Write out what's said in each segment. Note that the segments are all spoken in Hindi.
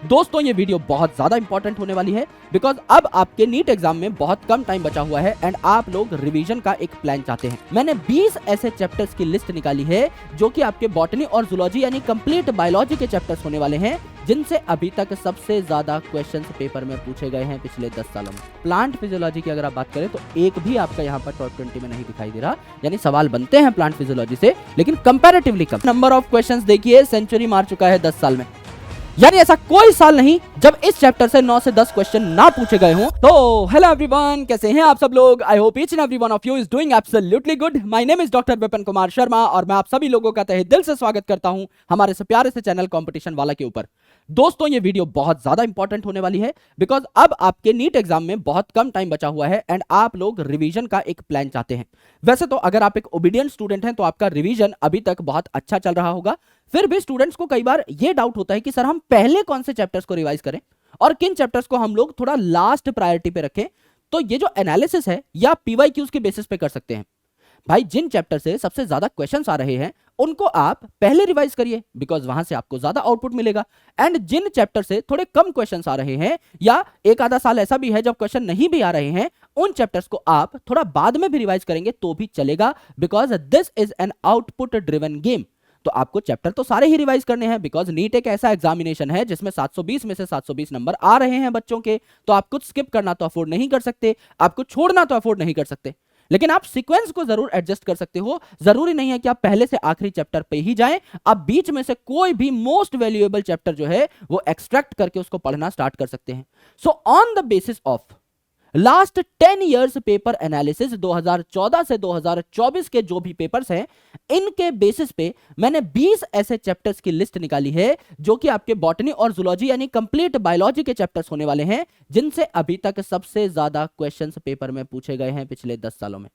दोस्तों ये वीडियो बहुत ज्यादा इंपॉर्टेंट होने वाली है बिकॉज अब आपके नीट एग्जाम में बहुत कम टाइम बचा हुआ है एंड आप लोग रिवीजन का एक प्लान चाहते हैं। मैंने 20 ऐसे चैप्टर्स की लिस्ट निकाली है जो कि आपके बॉटनी और जूलॉजी यानी कंप्लीट बायोलॉजी के चैप्टर्स होने वाले हैं, जिनसे अभी तक सबसे ज्यादा क्वेश्चंस पेपर में पूछे गए हैं पिछले 10 सालों में। प्लांट फिजियोलॉजी की अगर आप बात करें तो एक भी आपका यहाँ पर टॉप 20 में नहीं दिखाई दे रहा, यानी सवाल बनते हैं प्लांट फिजियोलॉजी से लेकिन comparatively come. Number of questions देखिए, सेंचुरी मार चुका है 10 साल में, यानी ऐसा कोई साल नहीं जब इस चैप्टर से 9 से 10 क्वेश्चन ना पूछे गए हों। तो हेलो एवरीवन, कैसे हैं आप सब लोग? I hope each and every one of you is doing absolutely good. My name is doctor Vipin Kumar Sharma और मैं आप सभी लोगों का तहे दिल से स्वागत करता हूं हमारे से प्यारे से चैनल कंपटीशन वाला के ऊपर। दोस्तों ये वीडियो बहुत ज्यादा इंपॉर्टेंट होने वाली है बिकॉज अब आपके नीट एग्जाम में बहुत कम टाइम बचा हुआ है एंड आप लोग रिवीजन का एक प्लान चाहते हैं। वैसे तो अगर आप एक ओबीडिएंट स्टूडेंट हैं तो आपका रिवीजन अभी तक बहुत अच्छा चल रहा होगा, फिर भी स्टूडेंट्स को कई बार ये डाउट होता है कि सर हम पहले कौन से चैप्टर्स को रिवाइज करें और किन चैप्टर्स को हम लोग थोड़ा लास्ट प्रायोरिटी पे रखें। तो ये जो एनालिसिस है या पीवाईक्यूज के बेसिस पे कर सकते हैं। भाई जिन चैप्टर से सबसे ज्यादा क्वेश्चंस आ रहे हैं उनको आप पहले रिवाइज करिए बिकॉज वहां से आपको ज्यादा आउटपुट मिलेगा, एंड जिन चैप्टर से थोड़े कम क्वेश्चंस आ रहे हैं या एक आधा साल ऐसा भी है जब क्वेश्चन नहीं भी आ रहे हैं, उन चैप्टर्स को आप थोड़ा बाद में भी रिवाइज करेंगे तो भी चलेगा because this is an output driven game. तो आपको चैप्टर तो सारे ही रिवाइज करने हैं बिकॉज नीट एक ऐसा एग्जामिनेशन है जिसमें 720 में से 720 नंबर आ रहे हैं बच्चों के, तो आप कुछ स्किप करना तो अफोर्ड नहीं कर सकते, आपको छोड़ना तो अफोर्ड नहीं कर सकते, लेकिन आप सीक्वेंस को जरूर एडजस्ट कर सकते हो। जरूरी नहीं है कि आप पहले से आखिरी चैप्टर पे ही जाएं, आप बीच में से कोई भी मोस्ट वैल्यूएबल चैप्टर जो है वो एक्सट्रैक्ट करके उसको पढ़ना स्टार्ट कर सकते हैं। So on the basis of last 10 years paper analysis 2014 से 2024 के जो भी पेपर्स हैं, इनके बेसिस पे मैंने 20 ऐसे चैप्टर्स की लिस्ट निकाली है जो कि आपके बॉटनी और जूलॉजी यानी कंप्लीट बायोलॉजी के चैप्टर्स होने वाले हैं, जिनसे अभी तक सबसे ज्यादा क्वेश्चंस पेपर में पूछे गए हैं पिछले 10 सालों में।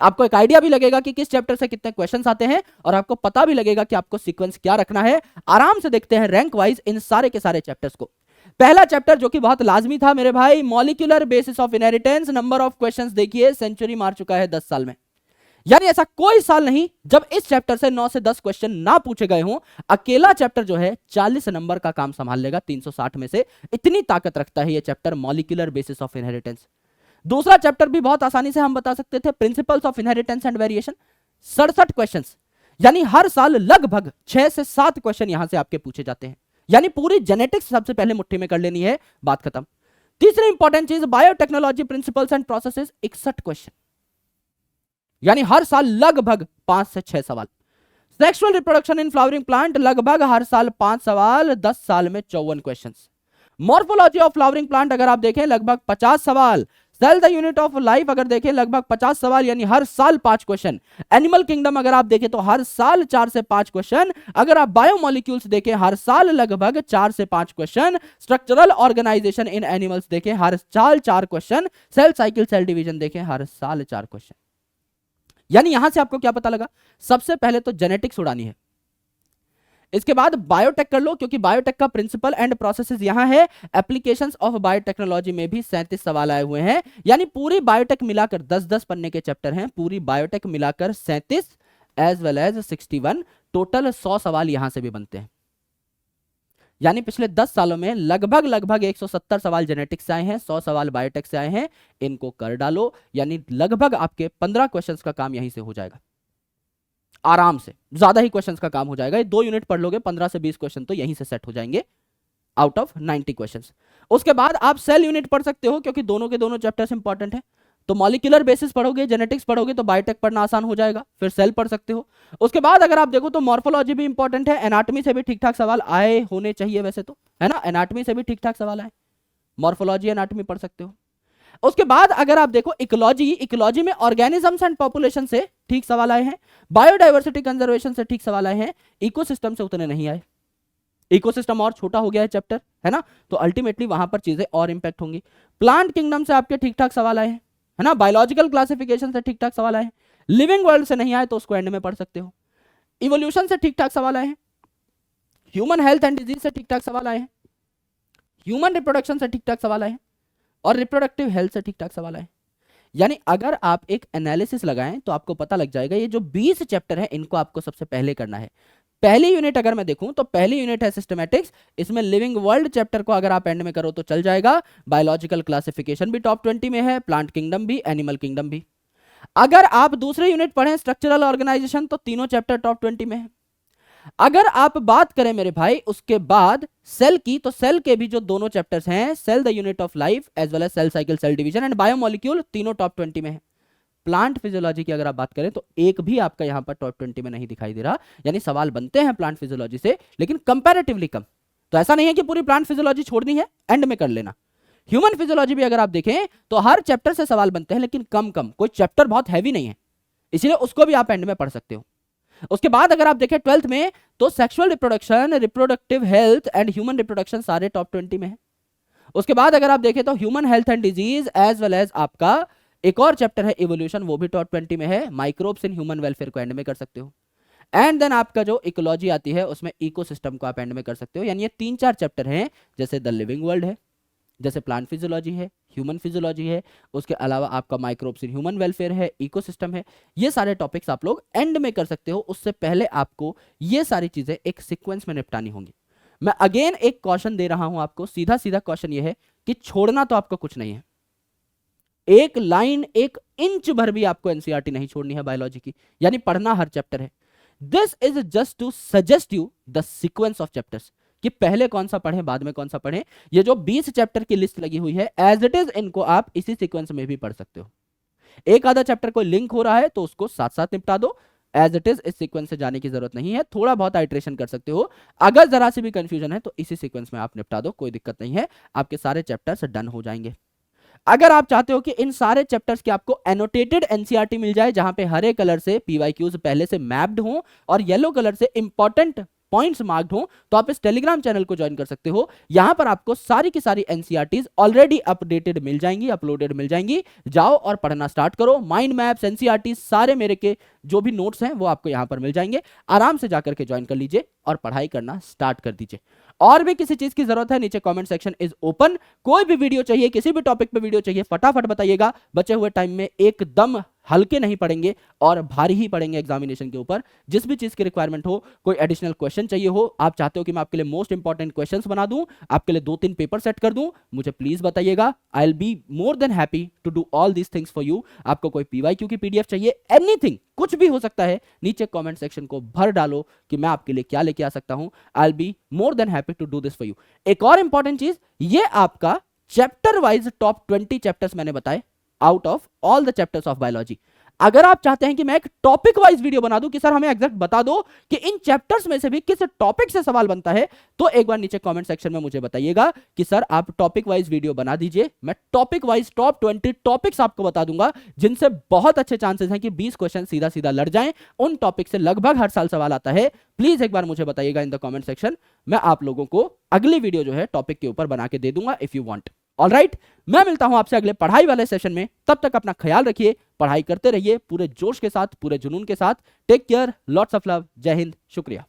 आपको एक आइडिया भी लगेगा कि किस चैप्टर से कितने क्वेश्चंस आते हैं और आपको पता भी लगेगा कि आपको सीक्वेंस क्या रखना है। आराम से देखते हैं रैंक वाइज इन सारे के सारे चैप्टर्स को। पहला चैप्टर जो कि बहुत लाजमी था मेरे भाई, molecular basis of inheritance. Number of questions देखिए, सेंचुरी मार चुका है 10 साल में, यानी ऐसा कोई साल नहीं जब इस चैप्टर से 9 से 10 क्वेश्चन ना पूछे गए हों। अकेला चैप्टर जो है 40 नंबर का काम संभाल लेगा 360 में से, इतनी ताकत रखता है यह chapter molecular basis of inheritance. दूसरा चैप्टर भी बहुत आसानी से हम बता सकते थे, principles of inheritance and variation. 67 question, यानी हर साल लगभग 6 से 7 क्वेश्चन यहां से आपके पूछे जाते हैं, यानी पूरी जेनेटिक्स सबसे पहले मुट्ठी में कर लेनी है, बात खत्म। तीसरी इंपॉर्टेंट चीज biotechnology principles and processes, 61 question, यानी हर साल लगभग 5 से 6 सवाल। Sexual reproduction in flowering plant, लगभग हर साल 5 सवाल, 10 साल में 54 question. Morphology of flowering plant अगर आप देखें लगभग 50 सवाल। Cell the unit of life अगर देखें लगभग 50 सवाल, यानी हर साल 5 क्वेश्चन। एनिमल किंगडम अगर आप देखें तो हर साल 4 से 5 क्वेश्चन। अगर आप बायोमोलिक्यूल्स देखें हर साल लगभग 4 से 5 question. Structural organisation in animals देखें हर साल 4 question. Cell cycle cell division देखें हर साल 4 क्वेश्चन। यानी यहां से आपको क्या पता लगा? सबसे पहले तो जेनेटिक्स उड़ानी है, इसके बाद बायोटेक कर लो क्योंकि बायोटेक का प्रिंसिपल एंड प्रोसेसेस यहां है। एप्लीकेशंस ऑफ बायोटेक्नोलॉजी में भी 37 सवाल आए हुए हैं, यानी पूरी बायोटेक मिलाकर 10-10 पन्ने के चैप्टर हैं, पूरी बायोटेक मिलाकर 37 एज वेल एज 61, टोटल 100 सवाल यहां से भी बनते हैं। यानी पिछले 10 सालों में लगभग 170 सवाल जेनेटिक्स से आए हैं, 100 सवाल बायोटेक से आए हैं। इनको कर डालो, यानी लगभग आपके 15 क्वेश्चंस का काम यहीं से हो जाएगा आराम से। ज्यादा ही क्वेश्चंस का काम हो जाएगा, ये 2 यूनिट पढ़ लोगे, 15 से 20 क्वेश्चन तो यहीं से सेट हो जाएंगे आउट ऑफ 90 क्वेश्चंस। उसके बाद आप सेल यूनिट पढ़ सकते हो क्योंकि दोनों के दोनों चैप्टर्स इंपॉर्टेंट है। तो मॉलिक्यूलर बेसिस पढ़ोगे, जेनेटिक्स पढ़ोगे तो बायोटेक पढ़ना आसान हो जाएगा, फिर सेल पढ़ सकते हो। उसके बाद अगर आप देखो तो मॉर्फोलॉजी भी इंपॉर्टेंट है, एनाटॉमी से भी ठीक ठाक सवाल आए होने चाहिए वैसे तो, है ना, एनाटॉमी से भी ठीक ठाक सवाल आए, मॉर्फोलॉजी एनाटॉमी पढ़ सकते हो। उसके बाद अगर आप देखो इकोलॉजी में ऑर्गेनिजम्स एंड पॉपुलेशन से ठीक सवाल आए हैं, बायोडायवर्सिटी कंजर्वेशन से ठीक सवाल आए हैं, इकोसिस्टम से उतने नहीं आए। इकोसिस्टम और छोटा हो गया है चैप्टर, है ना, तो अल्टीमेटली वहां पर चीजें और इंपैक्ट होंगी। प्लांट किंगडम से आपके ठीक ठाक सवाल आए हैं, है ना, बायोलॉजिकल क्लासिफिकेशन से ठीक ठाक सवाल आए हैं। लिविंग वर्ल्ड से नहीं आए तो उसको एंड में पढ़ सकते हो। इवोल्यूशन से ठीक ठाक सवाल आए हैं, ह्यूमन हेल्थ एंड डिजीज से ठीक ठाक सवाल आए हैं, ह्यूमन रिप्रोडक्शन से ठीक ठाक सवाल आए हैं और रिप्रोडक्टिव हेल्थ से ठीक ठाक सवाल आए। यानी अगर आप एक एनालिसिस लगाएं तो आपको पता लग जाएगा ये जो 20 चैप्टर है इनको आपको सबसे पहले करना है। पहली यूनिट अगर मैं देखूं तो पहली यूनिट है सिस्टमैटिक्स, इसमें लिविंग वर्ल्ड चैप्टर को अगर आप एंड में करो तो चल जाएगा। बायोलॉजिकल क्लासिफिकेशन भी टॉप 20 में है, प्लांट किंगडम भी, एनिमल किंगडम भी। अगर आप दूसरी यूनिट पढ़ें स्ट्रक्चरल ऑर्गेनाइजेशन तो तीनों चैप्टर टॉप 20 में है। अगर आप बात करें मेरे भाई उसके बाद सेल की, तो सेल के भी जो दोनों चैप्टर्स हैं, cell the unit of life as well as cell cycle, cell division and biomolecule, तीनों टॉप 20 में है। प्लांट फिजियोलॉजी की अगर आप बात करें तो एक भी आपका यहां पर टॉप 20 में नहीं दिखाई दे रहा, यानी सवाल बनते हैं प्लांट फिजियोलॉजी से लेकिन कंपैरेटिवली कम। तो ऐसा नहीं है कि पूरी प्लांट फिजियोलॉजी छोड़नी है, एंड में कर लेना। ह्यूमन फिजियोलॉजी भी अगर आप देखें तो हर चैप्टर से सवाल बनते हैं लेकिन कम कम, कोई चैप्टर बहुत हैवी नहीं है, इसलिए उसको भी आप एंड में पढ़ सकते हो। उसके बाद अगर आप देखें 12th में तो sexual reproduction, reproductive health and human reproduction सारे टॉप 20 में है। उसके बाद अगर आप देखें तो human health and disease as well as आपका एक और चैप्टर है इवोल्यूशन, वो भी टॉप 20 में है। माइक्रोब्स इन ह्यूमन वेलफेयर को एंड में कर सकते हो। एंड देन आपका जो इकोलॉजी आती है उसमें इकोसिस्टम को आप एंड में कर सकते हो। यानी ये 3-4 चैप्टर हैं, जैसे द लिविंग वर्ल्ड है, जैसे प्लांट फिजियोलॉजी है, ह्यूमन फिजियोलॉजी है, उसके अलावा आपका माइक्रोब्स इन ह्यूमन वेलफेयर है, इकोसिस्टम है। ये सारे टॉपिक्स आप लोग एंड में कर सकते हो, उससे पहले आपको ये सारी चीजें एक सीक्वेंस में निपटानी होंगी। मैं अगेन एक क्वेश्चन दे रहा हूं आपको, सीधा सीधा क्वेश्चन ये है कि छोड़ना तो आपको कुछ नहीं है, एक लाइन एक इंच भर भी आपको एनसीईआरटी नहीं छोड़नी है बायोलॉजी की, यानी पढ़ना हर चैप्टर है। This is just to suggest you the sequence of chapters, कि पहले कौन सा पढ़ें बाद में कौन सा पढ़ें। ये जो 20 चैप्टर की लिस्ट लगी हुई है एज इट इज, इनको आप इसी सीक्वेंस में भी पढ़ सकते हो। एक आधा चैप्टर कोई लिंक हो रहा है तो उसको साथ साथ निपटा दो, एज इट इज इस सीक्वेंस से जाने की जरूरत नहीं है। थोड़ा बहुत आइट्रेशन कर सकते हो, अगर जरा से भी कंफ्यूजन है तो इसी सीक्वेंस में आप निपटा दो, कोई दिक्कत नहीं है, आपके सारे चैप्टर्स डन हो जाएंगे। अगर आप चाहते हो कि इन सारे चैप्टर्स की आपको एनोटेटेड एनसीईआरटी मिल जाए, जहां पे हरे कलर से पीवाईक्यूज पहले से मैप्ड हों और येलो कलर से इंपॉर्टेंट पॉइंट्स मार्क्ड हो, तो आप इस टेलीग्राम चैनल को ज्वाइन कर सकते हो। यहां पर आपको सारी की सारी एनसीईआरटीज ऑलरेडी अपडेटेड मिल जाएंगी, अपलोडेड मिल जाएंगी। जाओ और पढ़ना स्टार्ट करो। माइंड मैप्स, एनसीईआरटी, सारे मेरे के जो भी नोट्स हैं वो आपको यहां पर मिल जाएंगे। आराम से जाकर के ज्वाइन कर लीजिए और पढ़ाई करना स्टार्ट कर दीजिए। और भी किसी चीज की जरूरत है, नीचे कमेंट सेक्शन इज ओपन। कोई भी वीडियो चाहिए, किसी भी टॉपिक पे वीडियो चाहिए, फटाफट बताइएगा। बचे हुए टाइम में एकदम हल्के नहीं पढ़ेंगे और भारी ही पढ़ेंगे एग्जामिनेशन के ऊपर। जिस भी चीज की रिक्वायरमेंट हो, कोई एडिशनल क्वेश्चन चाहिए हो, आप चाहते हो कि मैं आपके लिए मोस्ट इंपॉर्टेंट क्वेश्चंस बना दूं, आपके लिए 2-3 पेपर सेट कर दूं, मुझे प्लीज बताइएगा। I will be more than happy to do all these things for you. आपको कोई पीवाईक्यू की पीडीएफ चाहिए, एनीथिंग, कुछ भी हो सकता है, नीचे कमेंट सेक्शन को भर डालो कि मैं आपके लिए क्या लेके आ सकता हूं। I will be more than happy to do this for you. एक और इंपॉर्टेंट चीज, ये आपका चैप्टर वाइज टॉप 20 चैप्टर्स मैंने बताए out of all the chapters of biology. अगर आप चाहते हैं कि मैं एक टॉपिक वाइज वीडियो बना दूं कि सर हमें एग्जैक्ट बता दो कि इन चैप्टर्स में से भी किस टॉपिक से सवाल बनता है, तो एक बार नीचे कमेंट सेक्शन में मुझे बताइएगा कि सर आप टॉपिक वाइज वीडियो बना दीजिए। मैं टॉपिक वाइज टॉप 20 टॉपिक्स आपको बता दूंगा, जिनसे बहुत अच्छे चांसेस हैं कि 20 क्वेश्चन सीधा सीधा लड़ जाएं। उन टॉपिक से लगभग हर साल सवाल आता है। प्लीज एक बार मुझे बताइएगा इन द कमेंट सेक्शन। मैं आप लोगों को अगली वीडियो जो है टॉपिक के ऊपर बना के दे दूंगा इफ यू वांट। ऑलराइट, मैं मिलता हूं आपसे अगले पढ़ाई वाले सेशन में। तब तक अपना ख्याल रखिए, पढ़ाई करते रहिए पूरे जोश के साथ, पूरे जुनून के साथ। Take care, lots of love, Jai Hind, शुक्रिया।